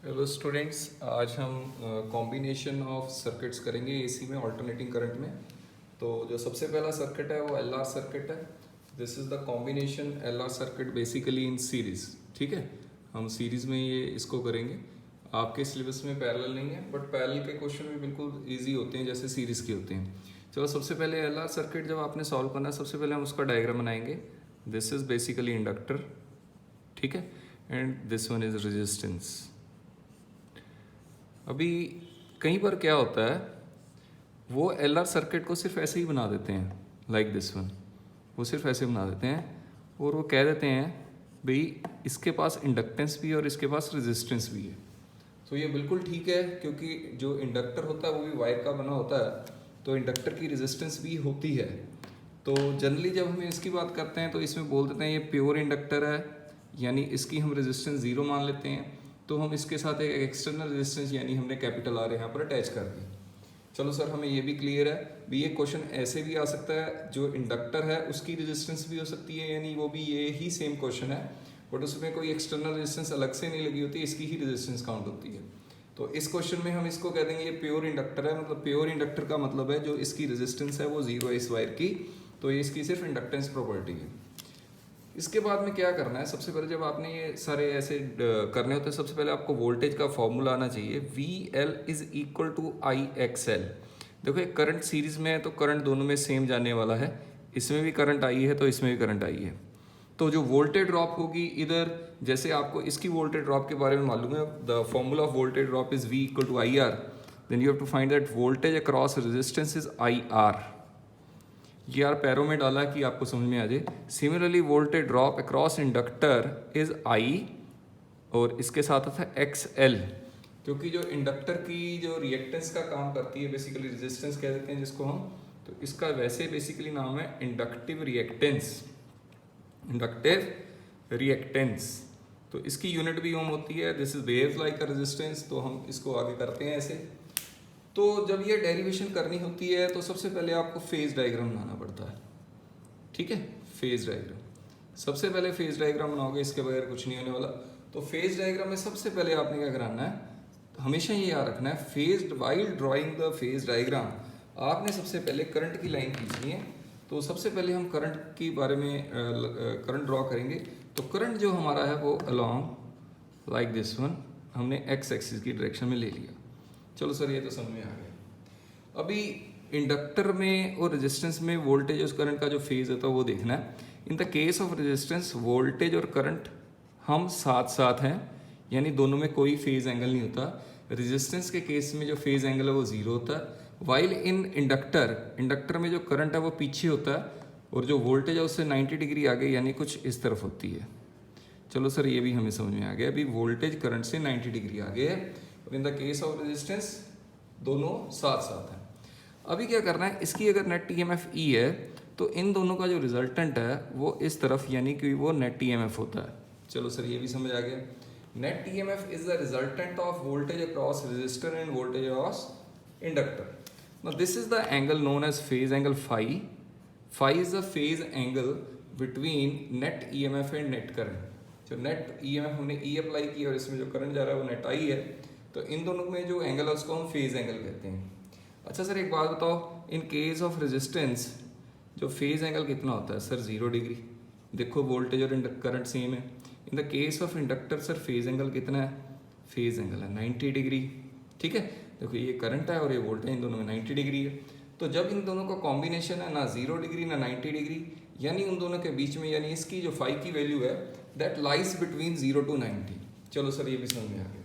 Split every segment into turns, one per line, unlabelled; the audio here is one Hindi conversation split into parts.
हेलो स्टूडेंट्स, आज हम कॉम्बिनेशन ऑफ सर्किट्स करेंगे एसी में अल्टरनेटिंग करंट में। तो जो सबसे पहला सर्किट है वो एलआर सर्किट है। This is the combination LR circuit basically in series. ठीक है, हम सीरीज में ये इसको करेंगे। आपके सिलेबस में पैरेलल नहीं है, बट पैरेलल के क्वेश्चन भी बिल्कुल ईजी होते हैं जैसे सीरीज के होते हैं। चलो, सबसे पहले एलआर सर्किट जब आपने सॉल्व करना है, सबसे पहले हम उसका डायग्राम बनाएंगे। दिस इज बेसिकली इंडक्टर, ठीक है, and this one is resistance. अभी कई बार क्या होता है, वो एलआर सर्किट को सिर्फ ऐसे ही बना देते हैं, लाइक दिस वन। वो सिर्फ ऐसे बना देते हैं और वो कह देते हैं भाई इसके पास इंडक्टेंस भी है और इसके पास रेजिस्टेंस भी है। तो ये बिल्कुल ठीक है, क्योंकि जो इंडक्टर होता है वो भी वायर का बना होता है, तो इंडक्टर की रेजिस्टेंस भी होती है। तो जनरली जब हम इसकी बात करते हैं तो इसमें बोल देते हैं ये प्योर इंडक्टर है, यानी इसकी हम रेजिस्टेंस ज़ीरो मान लेते हैं। तो हम इसके साथ एक एक्सटर्नल रेजिस्टेंस यानी हमने कैपिटल आर यहाँ पर अटैच कर दी। चलो सर, हमें ये भी क्लियर है भी। ये क्वेश्चन ऐसे भी आ सकता है, जो इंडक्टर है उसकी रेजिस्टेंस भी हो सकती है, यानी वो भी ये ही सेम क्वेश्चन है, बट उसमें कोई एक्सटर्नल रेजिस्टेंस अलग से नहीं लगी होती, इसकी ही रेजिस्टेंस काउंट होती है। तो इस क्वेश्चन में हम इसको कह देंगे ये प्योर इंडक्टर है। मतलब प्योर इंडक्टर का मतलब है जो इसकी रेजिस्टेंस है वो जीरो है इस वायर की, तो ये इसकी सिर्फ इंडक्टेंस प्रॉपर्टी है। इसके बाद में क्या करना है, सबसे पहले जब आपने ये सारे ऐसे करने होते हैं, सबसे पहले आपको वोल्टेज का फॉर्मूला आना चाहिए। V L is equal to I X L. देखो, एक करंट सीरीज में है तो करंट दोनों में सेम जाने वाला है। इसमें भी करंट आई है तो इसमें भी करंट आई है। तो जो वोल्टेज ड्रॉप होगी इधर, जैसे आपको इसकी वोल्टेज ड्रॉप के बारे में मालूम है, the formula of voltage drop is V equal to I R. Then you have to find that voltage across resistance is I R. ये आर पैरों में डाला कि आपको समझ में आ जाए। Similarly voltage drop across inductor is I, और इसके साथ आता है एक्स एल, क्योंकि जो इंडक्टर की जो रिएक्टेंस का काम करती है, बेसिकली रेजिस्टेंस कह देते हैं जिसको हम, तो इसका वैसे बेसिकली नाम है इंडक्टिव रिएक्टेंस। इंडक्टिव रिएक्टेंस, तो इसकी यूनिट भी ओम होती है। This is behaves like a resistance, तो हम इसको आगे करते हैं ऐसे। तो जब ये डेरिवेशन करनी होती है तो सबसे पहले आपको फेज डायग्राम बनाना पड़ता है। ठीक है, फेज डायग्राम। सबसे पहले फेज डायग्राम बनाओगे, इसके बगैर कुछ नहीं होने वाला। तो फेज डायग्राम में सबसे पहले आपने क्या कराना है, तो हमेशा ये याद रखना है, phase while drawing the phase diagram आपने सबसे पहले करंट की लाइन खींचनी है। तो सबसे पहले हम करंट के बारे में करंट ड्रॉ करेंगे। तो करंट जो हमारा है वो अलोंग लाइक दिस वन, हमने एक्स एक्सिस की डायरेक्शन में ले लिया। चलो सर, ये तो समझ में आ गया। अभी इंडक्टर में और रेजिस्टेंस में वोल्टेज और करंट का जो फेज होता है वो देखना है। In the case of resistance voltage और करंट हम साथ साथ हैं, यानी दोनों में कोई फेज एंगल नहीं होता। रेजिस्टेंस के केस में जो फेज एंगल है वो जीरो होता है, वाइल इन इंडक्टर में जो करंट है वो पीछे होता है, और जो वोल्टेज है उससे 90 डिग्री आगे, यानी कुछ इस तरफ होती है। चलो सर, ये भी हमें समझ में आ गया। अभी वोल्टेज करंट से 90 डिग्री आगे है, और in the case of resistance दोनों साथ साथ हैं। अभी क्या करना है, इसकी अगर नेट ईएमएफ ई है तो इन दोनों का जो रिजल्टेंट है वो इस तरफ, यानी कि वो नेट ईएमएफ होता है। चलो सर, ये भी समझ आ गया। Net EMF is the resultant of voltage across resistor and voltage across inductor. Now this is the angle known as phase angle phi. Phi is the phase angle between net EMF and net current. जो नेट ईएमएफ हमने ई अप्लाई की और इसमें जो करंट जा रहा है वो नेट आई है, तो इन दोनों में जो एंगल है उसको हम फेज एंगल कहते हैं। अच्छा सर, एक बात बताओ, इन केस ऑफ रेजिस्टेंस जो फेज एंगल कितना होता है? Sir 0 degree. देखो, वोल्टेज और करंट सेम है। In the case of inductor sir phase angle कितना है? फेज एंगल है 90 डिग्री। ठीक है, देखो ये करंट है और ये वोल्टेज, इन दोनों में 90 डिग्री है। तो जब इन दोनों का कॉम्बिनेशन है, ना 0 डिग्री ना 90 डिग्री, यानी उन दोनों के बीच में, यानी इसकी जो फाई की वैल्यू है दैट लाइज बिटवीन 0 to 90। चलो सर, ये भी समझ में आ गया।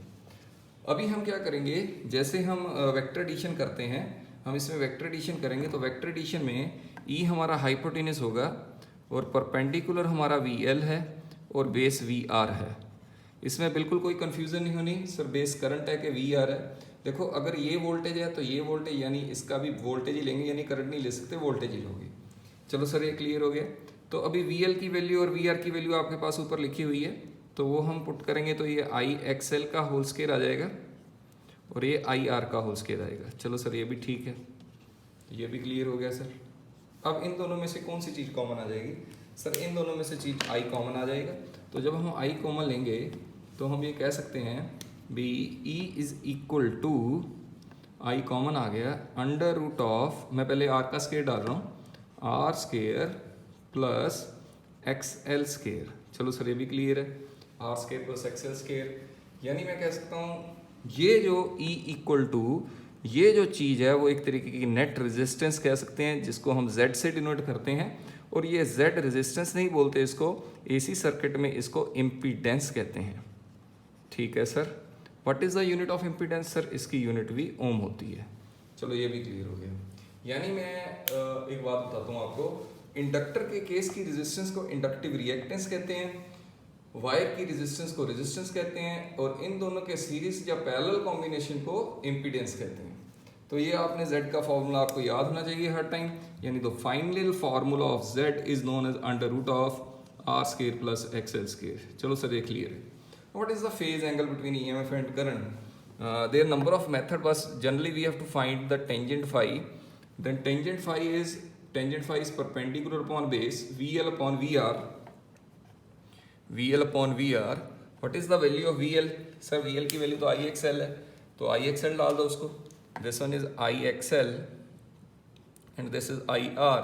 अभी हम क्या करेंगे, जैसे हम वेक्टर एडिशन करते हैं, हम इसमें वेक्टर एडिशन करेंगे। तो वेक्टर एडिशन में ई हमारा हाइपोटेनस होगा, और परपेंडिकुलर हमारा वी एल है, और बेस वी आर है। इसमें बिल्कुल कोई कन्फ्यूज़न नहीं होनी सर, बेस करंट है कि वी आर है। देखो, अगर ये वोल्टेज है तो ये वोल्टेज, यानी इसका भी वोल्टेज ही लेंगे, यानी करंट नहीं ले सकते, वोल्टेज ही लोगे। चलो सर, ये क्लियर हो गया। तो अभी वी एल की वैल्यू और वी आर की वैल्यू आपके पास ऊपर लिखी हुई है, तो वो हम पुट करेंगे तो ये आई एक्स एल का होल स्क्वायर आ जाएगा, और ये आई आर का होल स्क्वायर आएगा। चलो सर, ये भी ठीक है, ये भी क्लियर हो गया सर। अब इन दोनों में से कौन सी चीज़ कॉमन आ जाएगी? सर, इन दोनों में से चीज़ आई कॉमन आ जाएगा। तो जब हम आई कॉमन लेंगे तो हम ये कह सकते हैं B E is equal to, I common आ गया, अंडर रूट ऑफ, मैं पहले आर का स्केयर डाल रहा हूँ, R square plus X L square. चलो सर ये भी क्लियर है, R square plus X L square. यानी मैं कह सकता हूँ ये जो ई इक्वल टू, ये जो चीज़ है वो एक तरीके की नेट रेजिस्टेंस कह सकते हैं, जिसको हम Z से डिनोट करते हैं। और ये Z रेजिस्टेंस नहीं बोलते इसको, AC सर्किट में इसको इम्पीडेंस कहते हैं। ठीक है sir. What is the unit of impedance? Sir इसकी यूनिट भी ओम होती है। चलो ये भी क्लियर हो गया। यानी मैं एक बात बताता हूँ आपको, इंडक्टर के केस की रेजिस्टेंस को इंडक्टिव रिएक्टेंस कहते हैं, वायर की रेजिस्टेंस को रेजिस्टेंस कहते हैं, और इन दोनों के सीरीज या पैरेलल कॉम्बिनेशन को इम्पीडेंस कहते हैं। तो ये आपने Z का फॉर्मूला आपको याद होना चाहिए हर टाइम। यानी the final formula of Z is known as under root of R square plus XL square. चलो सर ये क्लियर है। What is the phase angle between EMF and current? There number of method, बस generally we have to find the tangent phi. Then tangent phi is perpendicular upon base VL upon VR, VL upon VR। What is the value of VL? Sir VL की वैल्यू तो IXL है, तो IXL डाल दो उसको। This one is IXL and this is IR,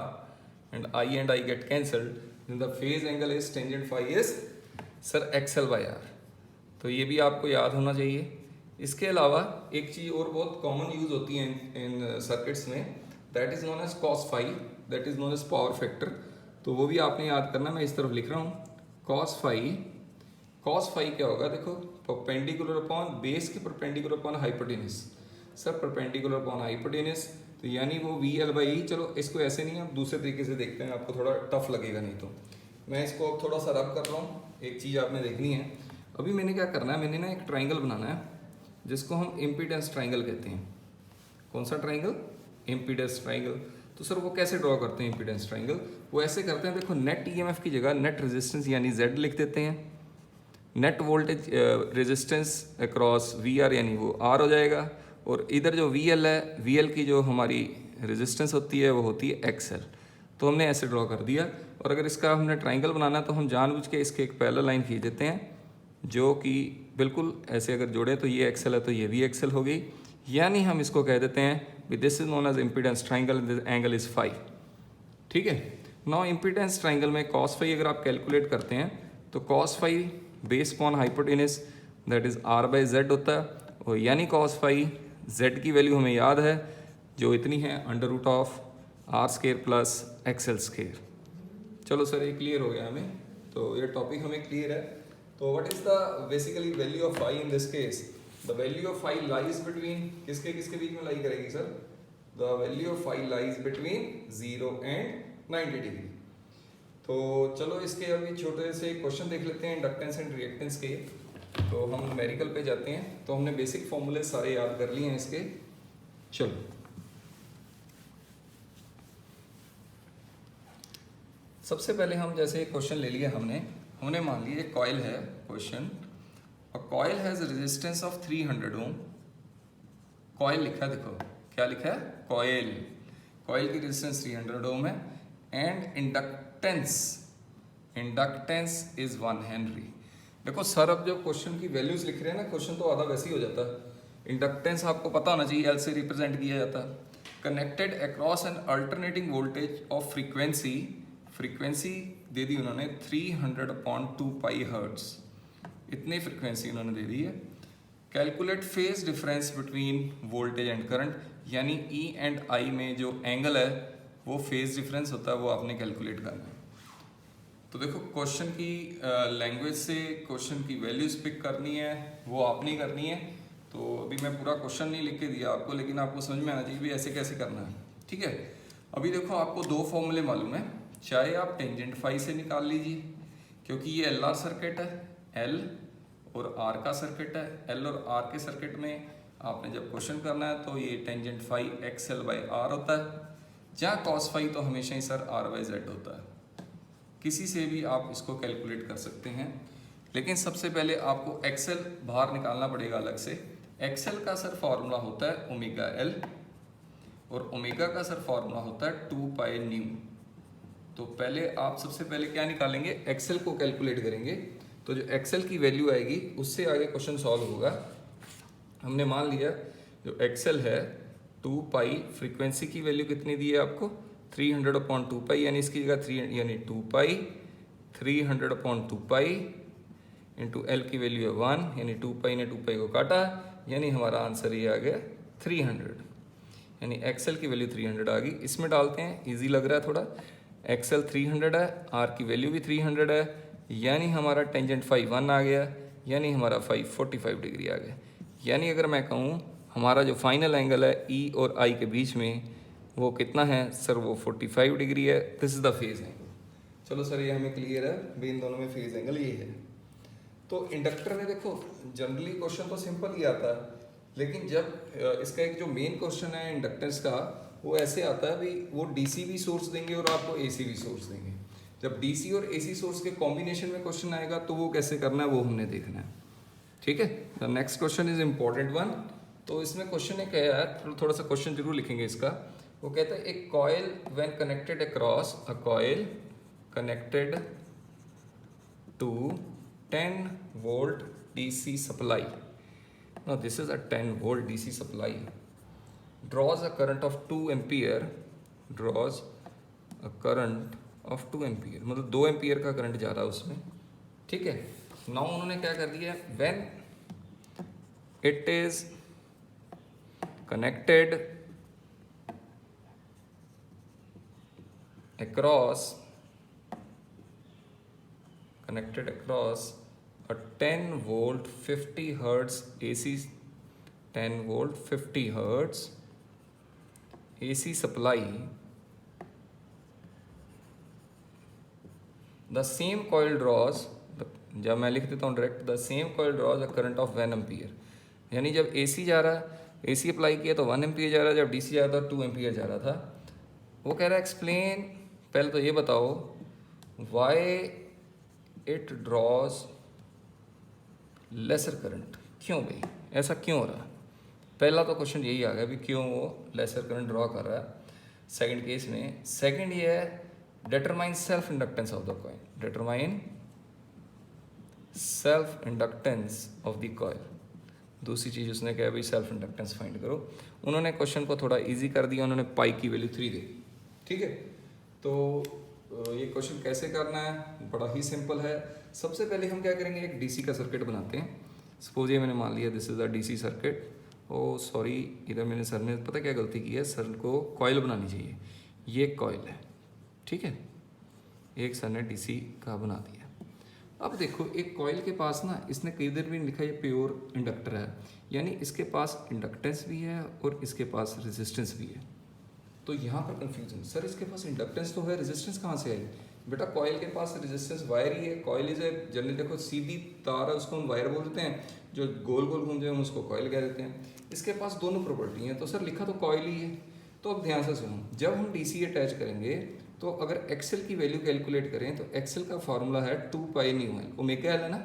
and I get cancelled. Then the phase angle is tangent phi is sir XL by R. तो ये भी आपको याद होना चाहिए। इसके अलावा एक चीज़ और बहुत कॉमन यूज होती है इन सर्किट्स में, that is known as cos phi, that is known as power factor. तो वो भी आपने याद करना, मैं इस तरफ लिख रहा हूँ cos phi क्या होगा? देखो परपेंडिकुलर अपॉन बेस के perpendicular upon hypotenuse. Sir perpendicular upon hypotenuse, तो यानी वो VL बाई, चलो इसको ऐसे नहीं, आप दूसरे तरीके से देखते हैं, आपको थोड़ा टफ लगेगा नहीं तो। मैं इसको अब थोड़ा सा रब कर रहा हूँ। एक चीज़ आपने देखनी है, अभी मैंने क्या करना है, मैंने ना एक ट्राइंगल बनाना है जिसको हम इम्पीडेंस ट्राइंगल कहते हैं। कौन सा ट्राइंगल? Impedance triangle. तो सर वो कैसे ड्रॉ करते हैं इम्पीडेंस ट्राइंगल? वो ऐसे करते हैं, देखो नेट EMF की जगह नेट रेजिस्टेंस यानी Z लिख देते हैं, net voltage resistance across VR यानी वो R हो जाएगा, और इधर जो VL है, VL की जो हमारी रेजिस्टेंस होती है वो होती है XL। तो हमने ऐसे ड्रॉ कर दिया। और अगर इसका हमने ट्राइंगल बनाना है तो हम जानबूझ के इसके एक पैरेलल लाइन खींच देते हैं, जो कि बिल्कुल ऐसे अगर जोड़ें तो ये XL है तो ये भी XL हो गई। यानी हम इसको कह देते हैं this is known as impedance triangle, this angle is phi. ठीक है। नाउ इम्पीडेंस ट्राइंगल में cos phi अगर आप कैलकुलेट करते हैं तो cos phi base upon hypotenuse that is R by Z होता है, और यानी cos phi Z की वैल्यू हमें याद है जो इतनी है, under root of R square plus XL square. चलो सर ये क्लियर हो गया हमें, तो ये टॉपिक हमें क्लियर है। तो what is the basically value of phi in this case? The value of phi lies between, किसके किसके बीच में लाई करेगी sir? The value of phi lies between 0 and 90 degree. तो चलो इसके अभी छोटे से क्वेश्चन देख लेते हैं इंडक्टेंस एंड रिएक्टेंस के। तो हम न्यूमेरिकल पे जाते हैं। तो हमने बेसिक फॉर्मूले सारे याद कर लिए हैं इसके। चलो सबसे पहले हम जैसे क्वेश्चन ले लिया हमने मान लिया कॉइल है क्वेश्चन, और coil has resistance of 300 ohm. Coil लिखा है, देखो क्या लिखा है, कॉइल की रेजिस्टेंस 300 ओम है, एंड इंडक्टेंस इज 1 हेनरी। देखो सर अब जो क्वेश्चन की वैल्यूज लिख रहे हैं ना, क्वेश्चन तो आधा वैसे ही हो जाता है। इंडक्टेंस आपको पता होना चाहिए, L से रिप्रेजेंट किया जाता है। Connected across an alternating voltage of frequency दे दी उन्होंने 300/2 पाई हर्ट्ज, इतनी फ्रीक्वेंसी उन्होंने दे दी है। Calculate phase difference between voltage and current, यानी E एंड I में जो एंगल है वो फेज डिफरेंस होता है, वो आपने कैलकुलेट करना है। तो देखो क्वेश्चन की लैंग्वेज से क्वेश्चन की वैल्यूज पिक करनी है, वो आपने करनी है। तो अभी मैं पूरा क्वेश्चन नहीं लिख के दिया आपको, लेकिन आपको समझ में आना चाहिए भी ऐसे कैसे करना है। ठीक है। अभी देखो आपको 2 फॉर्मूले मालूम है, चाहे आप टेंजेंट फाई से निकाल लीजिए, क्योंकि ये LR सर्किट है, L और R का सर्किट है। L और R के सर्किट में आपने जब क्वेश्चन करना है तो ये tangent phi XL by R होता है, जहाँ cos फाई तो हमेशा ही सर R बाई Z होता है। किसी से भी आप इसको कैलकुलेट कर सकते हैं, लेकिन सबसे पहले आपको XL बाहर निकालना पड़ेगा अलग से। XL का सर फॉर्मूला होता है ओमेगा L, और ओमेगा का सर फॉर्मूला होता है 2 पाई न्यू। तो पहले आप सबसे पहले क्या निकालेंगे, XL को कैलकुलेट करेंगे। तो जो XL की वैल्यू आएगी उससे आगे क्वेश्चन सॉल्व होगा। हमने मान लिया जो एक्सेल है 2 पाई, फ्रीक्वेंसी की वैल्यू कितनी दी है आपको 300/2 पाई, यानी इसकी जगह 3 यानी 2 पाई 300/2 पाई इंटू एल की वैल्यू है 1, यानी 2 पाई ने 2 पाई को काटा, यानी हमारा आंसर ये आ गया 300, यानी एक्सेल की वैल्यू 300 आ गई। इसमें डालते हैं, इजी लग रहा है थोड़ा। एक्सेल 300 है, आर की वैल्यू भी 300 है, यानी हमारा टेंजेंट फाई 1 आ गया, यानी हमारा फाई 45 डिग्री आ गया। यानी अगर मैं कहूँ हमारा जो फाइनल एंगल है ई और आई के बीच में वो कितना है सर, वो 45 डिग्री है। This is the phase angle. चलो सर ये हमें क्लियर है भी इन दोनों में फेज एंगल ये है। तो इंडक्टर में देखो जनरली क्वेश्चन तो सिंपल ही आता है, लेकिन जब इसका एक जो मेन क्वेश्चन है इंडक्टेंस का वो ऐसे आता है भाई वो डीसी भी सोर्स देंगे और आपको एसी भी सोर्स देंगे। जब डीसी और एसी सोर्स के कॉम्बिनेशन में क्वेश्चन आएगा तो वो कैसे करना है वो हमने देखना है, ठीक है। The next question is important one. तो इसमें क्वेश्चन ने क्या है, थोड़ा सा क्वेश्चन जरूर लिखेंगे इसका। वो कहता है एक coil when connected across a coil connected to 10 volt DC supply. Now this is a 10 volt DC supply. Draws a current of 2 ampere. Draws a current of 2 ampere. मतलब 2 एम्पियर का करंट जा रहा है उसमें, ठीक है। नाउ उन्होंने क्या कर दिया, when it is connected across a 10 volt 50 hertz AC 10 volt 50 hertz AC supply, the same coil draws, जब मैं लिख देता हूँ direct, the same coil draws a current of 1 ampere। यानी जब AC जा रहा है, AC अप्लाई किया तो 1 एम्पियर जा रहा है, जब DC जा रहा था 2 एम्पियर जा रहा था। वो कह रहा है एक्सप्लेन, पहले तो ये बताओ why it draws lesser current, क्यों भाई ऐसा क्यों हो रहा है। पहला तो क्वेश्चन यही आ गया भी क्यों वो लेसर करंट ड्रॉ कर रहा है। सेकंड केस में, सेकंड ये है determine self inductance of the coil, determine self inductance of the coil. दूसरी चीज़ उसने कहा भाई सेल्फ इंडक्टेंस फाइंड करो। उन्होंने क्वेश्चन को थोड़ा इजी कर दिया, उन्होंने पाई की वैल्यू 3 दे दी, ठीक है। तो ये क्वेश्चन कैसे करना है, बड़ा ही सिंपल है। सबसे पहले हम क्या करेंगे, एक डीसी का सर्किट बनाते हैं। सपोज ये मैंने मान लिया this is a DC circuit. Oh sorry, इधर मैंने सर ने पता क्या गलती की है, सर को कॉइल बनानी चाहिए। ये कॉइल है, ठीक है, एक सर ने डीसी का बना दिया। अब देखो एक कॉइल के पास ना, इसने कई देर भी लिखा ये प्योर इंडक्टर है, यानी इसके पास इंडक्टेंस भी है और इसके पास रेजिस्टेंस भी है। तो यहाँ पर कंफ्यूजन, सर इसके पास इंडक्टेंस तो है, रेजिस्टेंस कहाँ से आई। बेटा कॉइल के पास रेजिस्टेंस वायर ही है। कॉइल इज ए जनरली देखो सीधी तार है, उसको हम वायर बोलते हैं, जो गोल गोल घूमते हैं हम उसको कॉइल कह देते हैं। इसके पास दोनों प्रॉपर्टी हैं, तो सर लिखा तो कॉइल ही है। तो अब ध्यान से सुनो, जब हम डीसी अटैच करेंगे तो अगर एक्सेल की वैल्यू कैलकुलेट करें तो एक्सेल का फॉर्मूला है 2 pi nu L. Omega L है ना,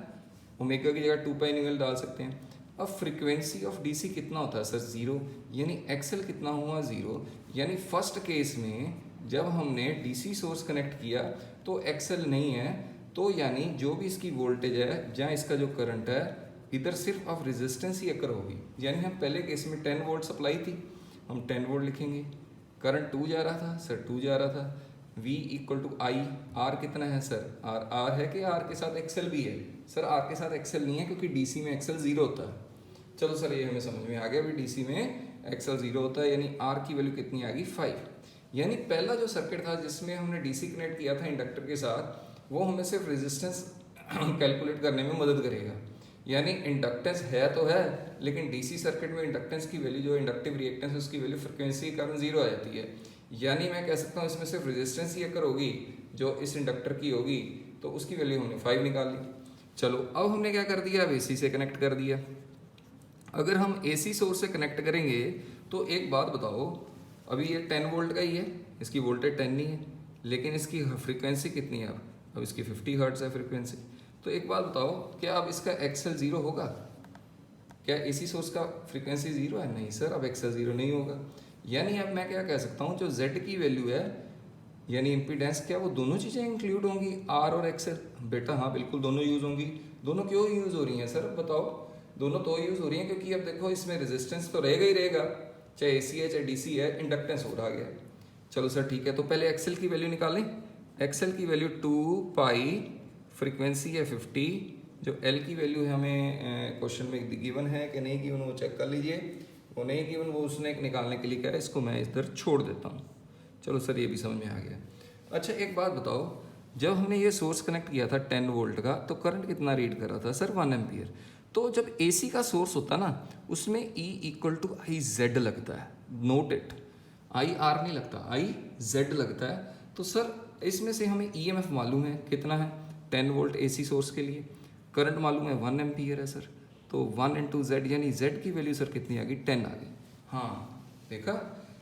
ओमेगा की जगह 2 पाई न्यू एल डाल सकते हैं। अब फ्रीक्वेंसी ऑफ डीसी कितना होता है सर, 0, यानी एक्सेल कितना हुआ 0। यानी फर्स्ट केस में जब हमने डीसी सोर्स कनेक्ट किया तो एक्सेल नहीं है, तो यानी जो भी इसकी वोल्टेज है जहाँ इसका जो करंट है इधर सिर्फ ऑफ रेजिस्टेंस ही अकर होगी। यानी हम पहले केस में 10 वोल्ट सप्लाई थी, हम 10 वोल्ट लिखेंगे। करंट 2 जा रहा था सर, 2 जा रहा था। V equal to I, R कितना है सर, आर है कि आर के साथ एक्सेल भी है। सर आर के साथ एक्सेल नहीं है क्योंकि डीसी में एक्सेल 0 होता है। चलो सर ये हमें समझ में आ गया भी डीसी में एक्सेल 0 होता है, यानी आर की वैल्यू कितनी आ गई 5। यानी पहला जो सर्किट था जिसमें हमने डीसी कनेक्ट किया था इंडक्टर के साथ, वो हमें सिर्फ रेजिस्टेंस कैलकुलेट करने में मदद करेगा। यानी इंडक्टेंस है तो है, लेकिन डीसी सर्किट में इंडक्टेंस की वैल्यू जो इंडक्टिव रिएक्टेंस है उसकी वैल्यू फ्रिक्वेंसी के कारण 0 आ जाती है। यानी मैं कह सकता हूँ इसमें सिर्फ रेजिस्टेंस ही अगर होगी जो इस इंडक्टर की होगी, तो उसकी वैल्यू हमने 5 निकाल ली। चलो अब हमने क्या कर दिया, अब एसी से कनेक्ट कर दिया। अगर हम एसी सोर्स से कनेक्ट करेंगे तो एक बात बताओ, अभी ये 10 वोल्ट का ही है, इसकी वोल्टेज 10 नहीं है, लेकिन इसकी फ्रीक्वेंसी कितनी है, अब इसकी 50 हर्ट्ज है फ्रीक्वेंसी। तो एक बात बताओ, क्या अब इसका एक्सेल 0 होगा, क्या एसी सोर्स का फ्रीक्वेंसी 0 है, नहीं सर अब एक्सेल 0 नहीं होगा। यानी अब मैं क्या कह सकता हूँ, जो Z की वैल्यू है यानी इम्पीडेंस, क्या वो दोनों चीज़ें इंक्लूड होंगी, आर और एक्सेल। बेटा हाँ बिल्कुल दोनों यूज़ होंगी। दोनों क्यों यूज़ हो रही हैं सर बताओ, दोनों तो यूज़ हो रही हैं क्योंकि अब देखो इसमें रेजिस्टेंस तो रहेगा ही रहेगा, चाहे AC है चाहे DC है, इंडक्टेंस हो रहा गया। चलो सर ठीक है, तो पहले एक्सेल की वैल्यू निकालें। एक्सेल की वैल्यू 2 पाई, फ्रीक्वेंसी है 50, जो L की वैल्यू है हमें क्वेश्चन में गिवन है कि नहीं गिवन वो चेक कर लीजिए, वो नहीं गिवन वो उसने निकालने के लिए कह रहा है, इसको मैं इधर छोड़ देता हूँ। चलो सर ये भी समझ में आ गया। अच्छा एक बात बताओ, जब हमने ये सोर्स कनेक्ट किया था 10 वोल्ट का तो करंट कितना रीड कर रहा था सर? 1 एम्पियर। तो जब AC का सोर्स होता ना उसमें E equal to I Z लगता है, नोट इट, IR नहीं लगता, IZ लगता है। तो सर इसमें से हमें EMF मालूम है कितना है 10 वोल्ट AC सोर्स के लिए, करंट मालूम है 1 एम्पियर है सर, तो 1 इंटू जेड यानी Z की वैल्यू सर कितनी आ गई? 10 आ गई। हाँ देखा,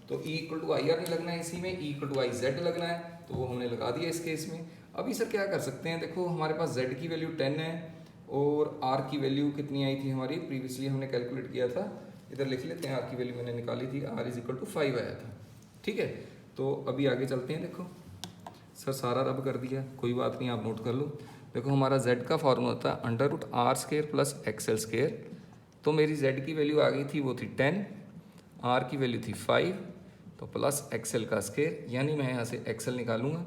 तो E इक्वल टू IR नहीं लगना है इसी में, E इक्वल टू IZ लगना है, तो वो हमने लगा दिया इस केस में। अभी सर क्या कर सकते हैं, देखो हमारे पास Z की वैल्यू 10 है और R की वैल्यू कितनी आई थी हमारी, प्रीवियसली हमने कैलकुलेट किया था, इधर लिख लेते हैं, R की वैल्यू मैंने निकाली थी, R इज इक्वल टू 5 आया था। ठीक है, तो अभी आगे चलते हैं। देखो सर सारा रब कर दिया, कोई बात नहीं, आप नोट कर लो। देखो हमारा Z का फॉर्मूला था √R² प्लस XL², तो मेरी Z की वैल्यू आ गई थी, वो थी 10, R की वैल्यू थी 5, तो प्लस XL का स्क्वायर, यानी मैं यहाँ से XL निकालूंगा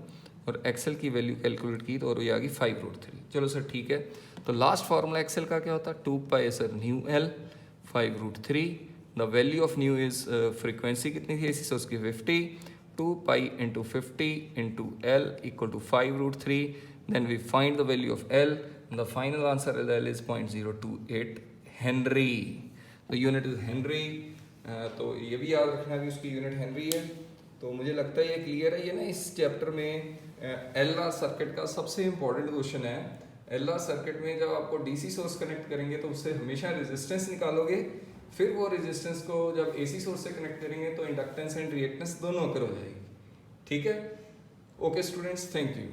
और XL की वैल्यू कैलकुलेट की तो और ये आ गई 5√3। चलो सर ठीक है, तो लास्ट फार्मूला XL का क्या होता है? 2 pi sir nu L 5√3, the value of nu is frequency कितनी थी AC सोर्स की 50, 2 pi into 50 into L equal to 5√3, then we find the value of L, the final answer L is 0.028 henry, तो यूनिट इज हेनरी। तो ये भी याद रखना भी उसकी यूनिट हेनरी है। तो मुझे लगता है ये क्लियर है। ये ना इस चैप्टर में LR सर्किट का सबसे इम्पोर्टेंट क्वेश्चन है। LR सर्किट में जब आपको DC सोर्स कनेक्ट करेंगे तो उससे हमेशा रेजिस्टेंस निकालोगे, फिर वो रेजिस्टेंस को जब AC सोर्स से कनेक्ट करेंगे तो इंडक्टेंस एंड रिएक्टेंस दोनों अकर हो जाएगी। ठीक है, ओके स्टूडेंट्स, थैंक यू।